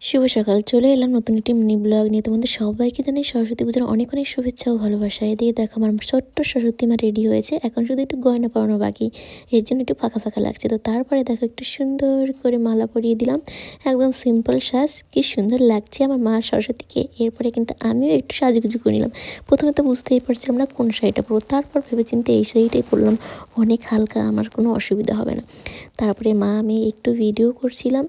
শুভ সকাল, চলে এলাম নতুন একটি মিনি ব্লগ নিয়ে। তোমাদের সবাইকে জানাই সরস্বতী পুজোর অনেক অনেক শুভেচ্ছা ও ভালোবাসা। এদিকে দেখো আমার ছোট্ট সরস্বতী মা রেডি হয়েছে, এখন শুধু একটু গয়না পরানো বাকি, এর জন্য একটু ফাঁকা ফাঁকা লাগছে। তো তারপরে দেখো একটু সুন্দর করে মালা পরিয়ে দিলাম, একদম সিম্পল সাজ, কি সুন্দর লাগছে আমার মা সরস্বতীকে। এরপরে কিন্তু আমিও একটু সাজুগুজু করে নিলাম। প্রথমে তো বুঝতেই পারছিলাম না কোন শাড়িটা পরবো, তারপর ভেবেচিন্তে এই শাড়িটাই পরলাম, অনেক হালকা, আমার কোনো অসুবিধা হবে না। তারপরে মা আমি একটু ভিডিও করছিলাম,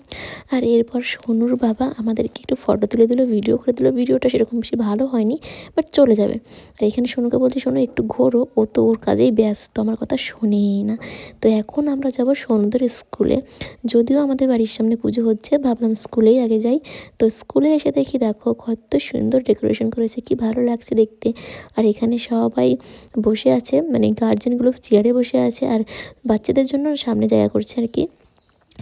আর এরপর সোনুর বাবা আমাদেরকে একটু ফটো তুলে দিল, ভিডিও করে দিল। ভিডিওটা সেরকম বেশি ভালো হয়নি, বাট চলে যাবে। আর এখানে সোনুকে বলছি, সোনু একটু ঘোরো, ও তো ওর কাজেই ব্যস্ত, আমার কথা শোনেই না। তো এখন আমরা যাব সোনুদের স্কুলে। যদিও আমাদের বাড়ির সামনে পুজো হচ্ছে, ভাবলাম স্কুলেই আগে যাই। তো স্কুলে এসে দেখি দেখো কত সুন্দর ডেকোরেশন করেছে, কি ভালো লাগছে দেখতে। আর এখানে সবাই বসে আছে, মানে গার্জেনগুলো চেয়ারে বসে আছে, আর বাচ্চাদের জন্য সামনে জায়গা করছে আর কি।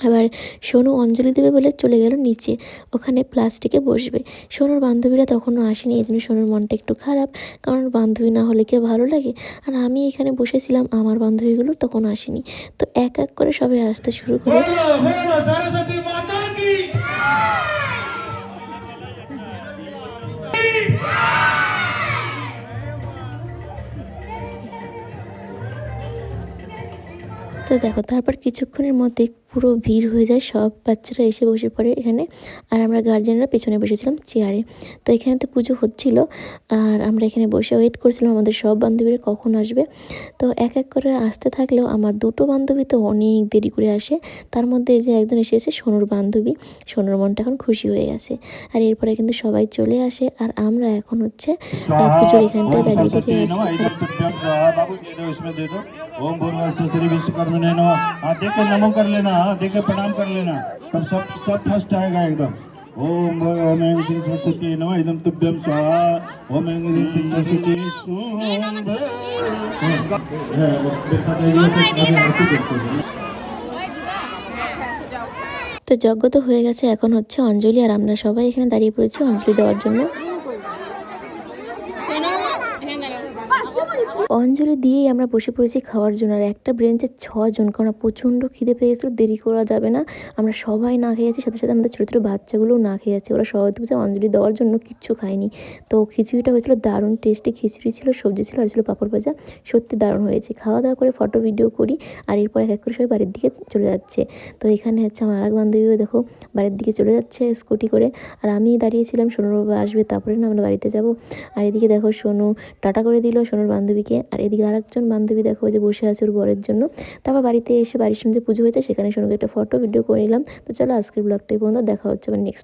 আবার সোনু অঞ্জলি দেবে বলে চলে গেল নিচে, ওখানে প্লাস্টিকে বসবে। সোনুর বান্ধবীরা তখনও আসেনি, এই জন্য সোনুর মনটা একটু খারাপ, কারণ বান্ধবী না হলে কি ভালো লাগে। আর আমি এখানে বসেছিলাম, আমার বান্ধবীগুলো তখন আসেনি। তো এক এক করে সবাই আসতে শুরু করে। তো দেখো তারপর কিছুক্ষণের মধ্যে পুরো ভিড় হয়ে যায়, সব বাচ্চারা এসে বসে পড়ে এখানে। আর আমরা গার্জেনরা পেছনে বসেছিলাম চেয়ারে। তো এখানে তো পুজো হচ্ছিল, আর আমরা এখানে বসে ওয়েট করছিলাম আমাদের সব বান্ধবীরা কখন আসবে। তো এক এক করে আসতে থাকলেও আমার দুটো বান্ধবী তো অনেক দেরি করে আসে। তার মধ্যে এই যে একজন এসেছে সোনুর বান্ধবী, সোনুর মনটা এখন খুশি হয়ে গেছে। আর এরপরে কিন্তু সবাই চলে আসে, আর আমরা এখন হচ্ছে পুজোর এখানটায় দাঁড়িয়ে দাঁড়িয়ে আছি। ओम भूर्भुवः श्री विश्वकर्मणे नमः। हाथ देके नमो कर लेना, हाथ देके प्रणाम कर लेना, तब सब फर्स्ट आएगा एकदम। ओम ओम ऐं ह्रीं सरस्वती नमः, इदं तुभ्यं स्वाहा। ओम ऐं ह्रीं सरस्वती তো যজ্ঞ তো হয়ে গেছে, এখন হচ্ছে অঞ্জলি, আর আমরা সবাই এখানে দাঁড়িয়ে পড়েছি অঞ্জলি দেওয়ার জন্য। অঞ্জলি দিয়েই আমরা বসে পড়েছি খাওয়ার জন্য। আর একটা ব্রেঞ্চে 6 জন, কারণ প্রচণ্ড খিদে পেয়ে গেছিলো, দেরি করা যাবে না। আমরা সবাই না খেয়ে আছি, সাথে সাথে আমাদের ছোটো ছোটো বাচ্চাগুলোও না খেয়ে আছে। ওরা সবাই বসে অঞ্জলি দেওয়ার জন্য কিচ্ছু খায়নি। তো খিচুড়িটা হয়েছিল দারুণ টেস্টি, খিচুড়ি ছিল, সবজি ছিল, আর ছিল পাঁপড় ভাজা। সত্যি দারুণ হয়েছে। খাওয়া দাওয়া করে ফটো ভিডিও করি, আর এরপর এক এক করে সবাই বাড়ির দিকে চলে যাচ্ছে। তো এখানে হচ্ছে আমার আরেক বান্ধবীও দেখো বাড়ির দিকে চলে যাচ্ছে স্কুটি করে, আর আমি দাঁড়িয়েছিলাম সোনুর বাবা আসবে তারপরে না আমরা বাড়িতে যাব। আর এদিকে দেখো সোনু টাটা করে দিল সোনুর বান্ধবীকে, আর এদিকে আরেকজন বান্ধবী দেখো যে বসে আছে ওর বরের জন্য। তারপর বাড়িতে এসে বাড়ির সামনে যে পুজো হয়েছে সেখানে সোনুকে একটা ফটো ভিডিও করে নিলাম। তো চলো আজকের ব্লগটা এই পর্যন্ত, দেখা হচ্ছে আবার নেক্সট।